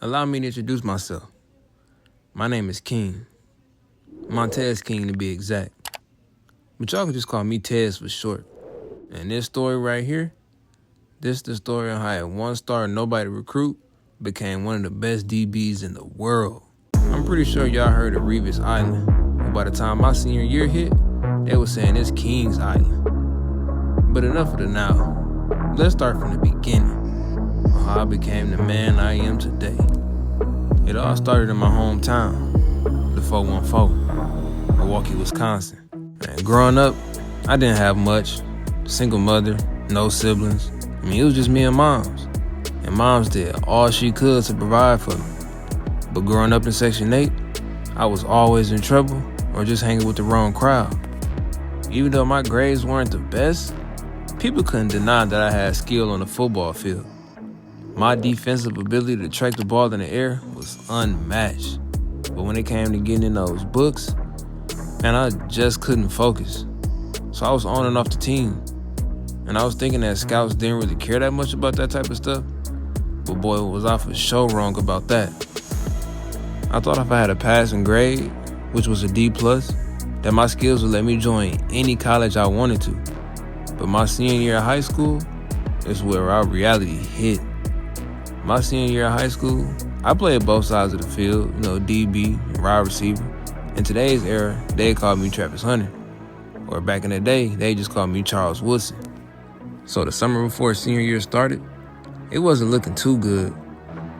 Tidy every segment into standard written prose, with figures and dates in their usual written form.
Allow me to introduce myself. My name is King. Montez King to be exact. But y'all can just call me Tez for short. And this story right here, this is the story on how a one-star nobody recruit became one of the best DBs in the world. I'm pretty sure y'all heard of Revis Island. But by the time my senior year hit, they were saying it's King's Island. But enough of the now. Let's start from the beginning. How I became the man I am today. It all started in my hometown, the 414, Milwaukee, Wisconsin. And growing up, I didn't have much. Single mother, no siblings. It was just me and Moms. And Moms did all she could to provide for me. But growing up in Section 8, I was always in trouble or just hanging with the wrong crowd. Even though my grades weren't the best, people couldn't deny that I had skill on the football field. My defensive ability to track the ball in the air was unmatched. But when it came to getting in those books, man, I just couldn't focus. So I was on and off the team. And I was thinking that scouts didn't really care that much about that type of stuff. But boy, was I for sure wrong about that. I thought if I had a passing grade, which was a D+, that my skills would let me join any college I wanted to. But my senior year of high school is where our reality hit. My senior year of high school, I played both sides of the field, DB and wide receiver. In today's era, they call me Travis Hunter. Or back in the day, they just called me Charles Woodson. So the summer before senior year started, it wasn't looking too good.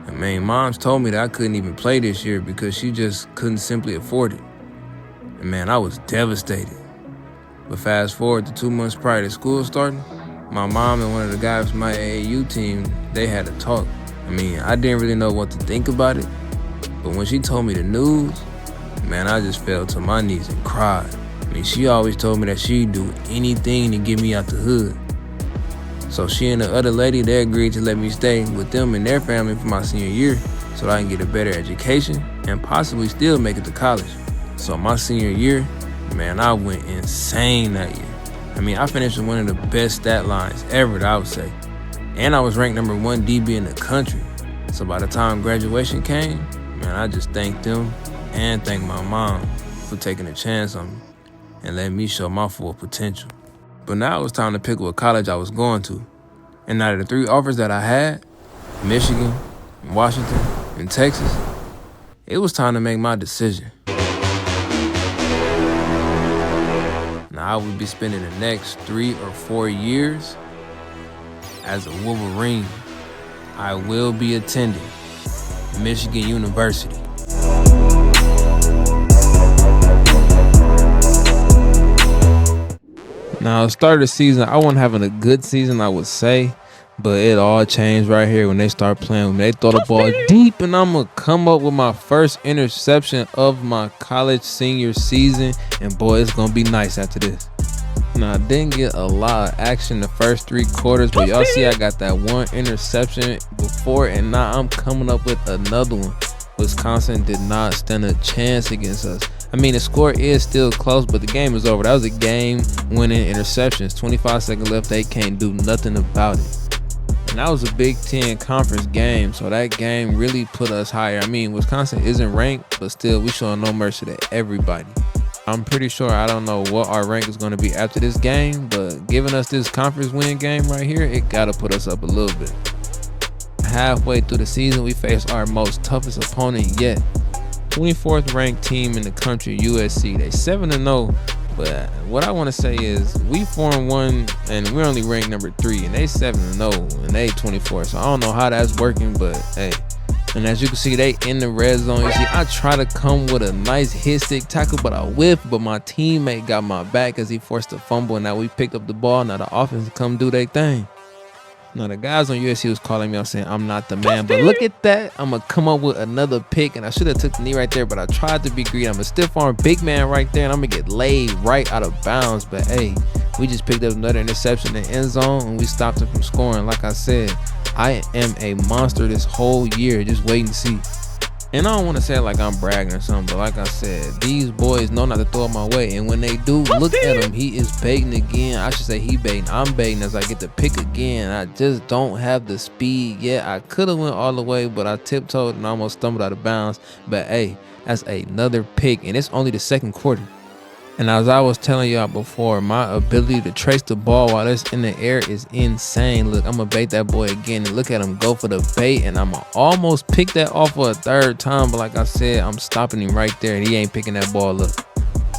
And Moms told me that I couldn't even play this year because she just couldn't simply afford it. And I was devastated. But fast forward to 2 months prior to school starting, my mom and one of the guys from my AAU team, they had a talk. I didn't really know what to think about it, but when she told me the news, I just fell to my knees and cried. She always told me that she'd do anything to get me out the hood. So she and the other lady, they agreed to let me stay with them and their family for my senior year so that I can get a better education and possibly still make it to college. So my senior year, I went insane that year. I finished with one of the best stat lines ever, I would say. And I was ranked number 1 DB in the country. So by the time graduation came, I just thanked them and thanked my mom for taking a chance on me and letting me show my full potential. But now it was time to pick what college I was going to. And out of the 3 offers that I had, Michigan, Washington, and Texas, it was time to make my decision. Now I would be spending the next 3 or 4 years as a Wolverine. I will be attending Michigan University. Now, start of the season, I wasn't having a good season, I would say, but it all changed right here when they start playing. When they throw the ball deep, and I'm going to come up with my first interception of my college senior season, and boy, it's going to be nice after this. Now, I didn't get a lot of action the first 3 quarters, but y'all see I got that 1 interception before, and now I'm coming up with another one. Wisconsin did not stand a chance against us. The score is still close, but the game is over. That was a game-winning interceptions. 25 seconds left, they can't do nothing about it. And that was a Big Ten conference game, so that game really put us higher. Wisconsin isn't ranked, but still, we showing no mercy to everybody. I'm pretty sure I don't know what our rank is going to be after this game, but giving us this conference win game right here, it got to put us up a little bit. Halfway through the season, we faced our most toughest opponent yet. 24th ranked team in the country, USC. They 7-0, but what I want to say is we 4-1 and we're only ranked number 3, and they 7-0 and they 24. So I don't know how that's working, but hey. And as you can see, they in the red zone. You see, I try to come with a nice hit stick tackle, but I whiffed. But my teammate got my back as he forced a fumble. And now we picked up the ball. Now the offense come do their thing. Now the guys on USC was calling me out saying I'm not the man. But look at that. I'm going to come up with another pick. And I should have took the knee right there, but I tried to be greedy. I'm a stiff arm big man right there, and I'm going to get laid right out of bounds. But hey, we just picked up another interception in the end zone, and we stopped him from scoring. Like I said, I am a monster this whole year. Just waiting to see. And I don't want to say it like I'm bragging or something, but like I said, these boys know not to throw it my way. And when they do, look at him. He is baiting again. I should say he baiting. I'm baiting as I get the pick again. I just don't have the speed yet. I could have went all the way, but I tiptoed and almost stumbled out of bounds. But hey, that's another pick, and it's only the second quarter. And as I was telling y'all before, my ability to trace the ball while it's in the air is insane. Look, I'm going to bait that boy again. And look at him go for the bait. And I'm going to almost pick that off for a third time. But like I said, I'm stopping him right there. And he ain't picking that ball up.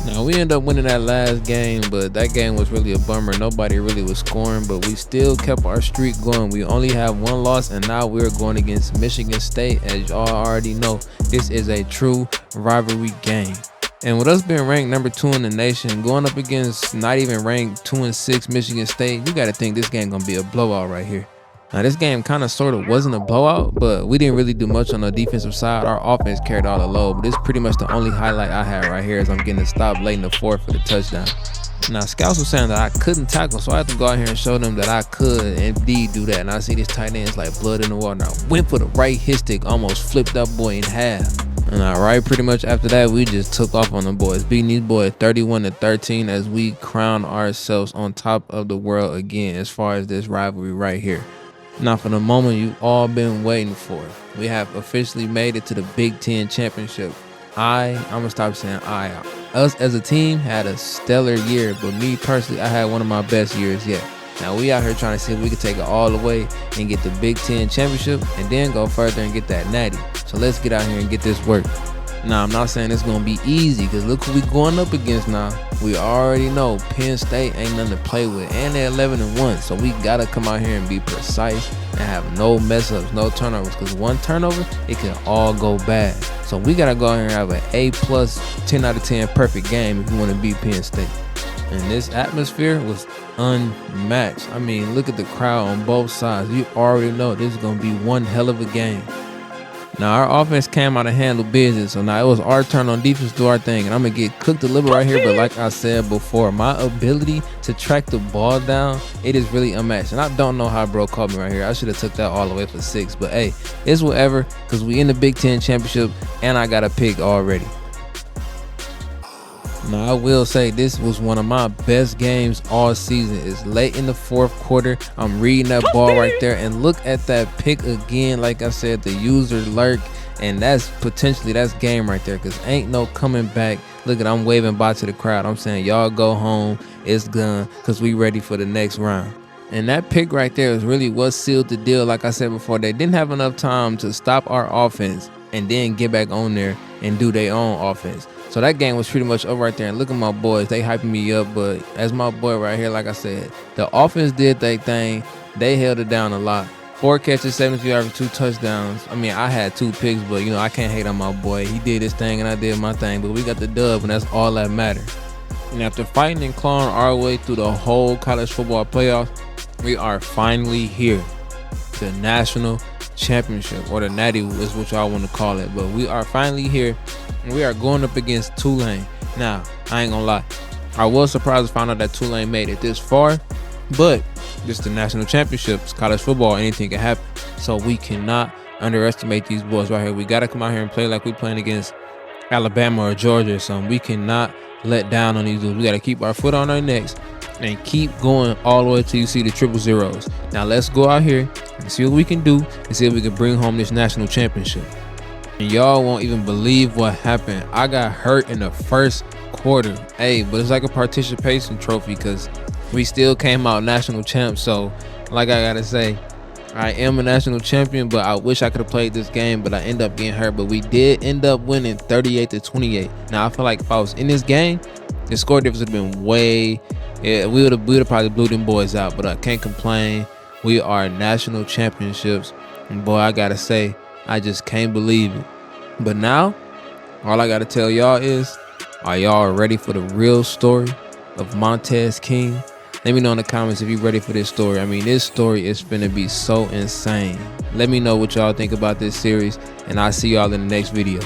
Now, we ended up winning that last game. But that game was really a bummer. Nobody really was scoring. But we still kept our streak going. We only have one loss. And now we're going against Michigan State. As y'all already know, this is a true rivalry game. And with us being ranked number 2 in the nation, going up against not even ranked 2 and 6 Michigan State, you got to think this game gonna be a blowout right here. Now this game kind of sort of wasn't a blowout, but we didn't really do much on the defensive side. Our offense carried all the load, but this is pretty much the only highlight I had right here as I'm getting a stop late in the fourth for the touchdown. Now scouts were saying that I couldn't tackle, so I had to go out here and show them that I could indeed do that. And I see this tight end, it's like blood in the water. I went for the right hit stick, almost flipped that boy in half. And right pretty much after that, we just took off on the boys, beating these boys 31-13 as we crown ourselves on top of the world again as far as this rivalry right here. Now for the moment you've all been waiting for, we have officially made it to the Big Ten Championship. I'm gonna stop saying us as a team had a stellar year, but me personally, I had one of my best years yet. Now we out here trying to see if we can take it all the way and get the Big Ten Championship and then go further and get that natty. So let's get out here and get this work. Now I'm not saying it's gonna be easy, because look who we going up against now. We already know Penn State ain't nothing to play with, and they're 11-1. So we gotta come out here and be precise and have no mess ups, no turnovers, because one turnover, it can all go bad. So we gotta go out here and have an A+, 10 out of 10 perfect game if you want to beat Penn State. And this atmosphere was unmatched. I mean, look at the crowd on both sides. You already know this is going to be one hell of a game. Now, our offense came out and handled business. So now it was our turn on defense to do our thing. And I'm going to get cooked a little bit right here. But like I said before, my ability to track the ball down, it is really unmatched. And I don't know how bro caught me right here. I should have took that all the way for 6. But hey, it's whatever, because we in the Big Ten Championship and I got a pick already. Now, I will say this was one of my best games all season. It's late in the fourth quarter. I'm reading that ball right there. And look at that pick again. Like I said, the user lurk. And that's game right there, because ain't no coming back. Look at, I'm waving bye to the crowd. I'm saying, y'all go home. It's done, because we ready for the next round. And that pick right there is really what sealed the deal. Like I said before, they didn't have enough time to stop our offense and then get back on there and do their own offense. So that game was pretty much over right there. And look at my boys, they hyping me up. But as my boy right here, like I said, the offense did their thing. They held it down a lot. 4 catches, 73 yards, 2 touchdowns. I mean, I had 2 picks, but, I can't hate on my boy. He did his thing and I did my thing. But we got the dub, and that's all that matters. And after fighting and clawing our way through the whole college football playoffs, we are finally here. The national championship, or the natty is what y'all want to call it. But we are finally here. We are going up against Tulane. Now, I ain't gonna lie, I was surprised to find out that Tulane made it this far, but this is the national championships, college football, anything can happen. So we cannot underestimate these boys right here. We gotta come out here and play like we playing against Alabama or Georgia or something. We cannot let down on these dudes. We gotta keep our foot on our necks and keep going all the way till you see the 000s. Now let's go out here and see what we can do and see if we can bring home this national championship. And y'all won't even believe what happened. I got hurt in the first quarter. Hey, but it's like a participation trophy, because we still came out national champs. So, like I gotta say, I am a national champion, but I wish I could have played this game, but I ended up getting hurt. But we did end up winning 38-28. Now, I feel like if I was in this game, the score difference would have been way... Yeah, we would have probably blew them boys out, but I can't complain. We are national championships. And boy, I gotta say, I just can't believe it. But now, all I gotta tell y'all is, are y'all ready for the real story of Montez King? Let me know in the comments if you're ready for this story. I mean, this story is finna be so insane. Let me know what y'all think about this series, and I'll see y'all in the next video.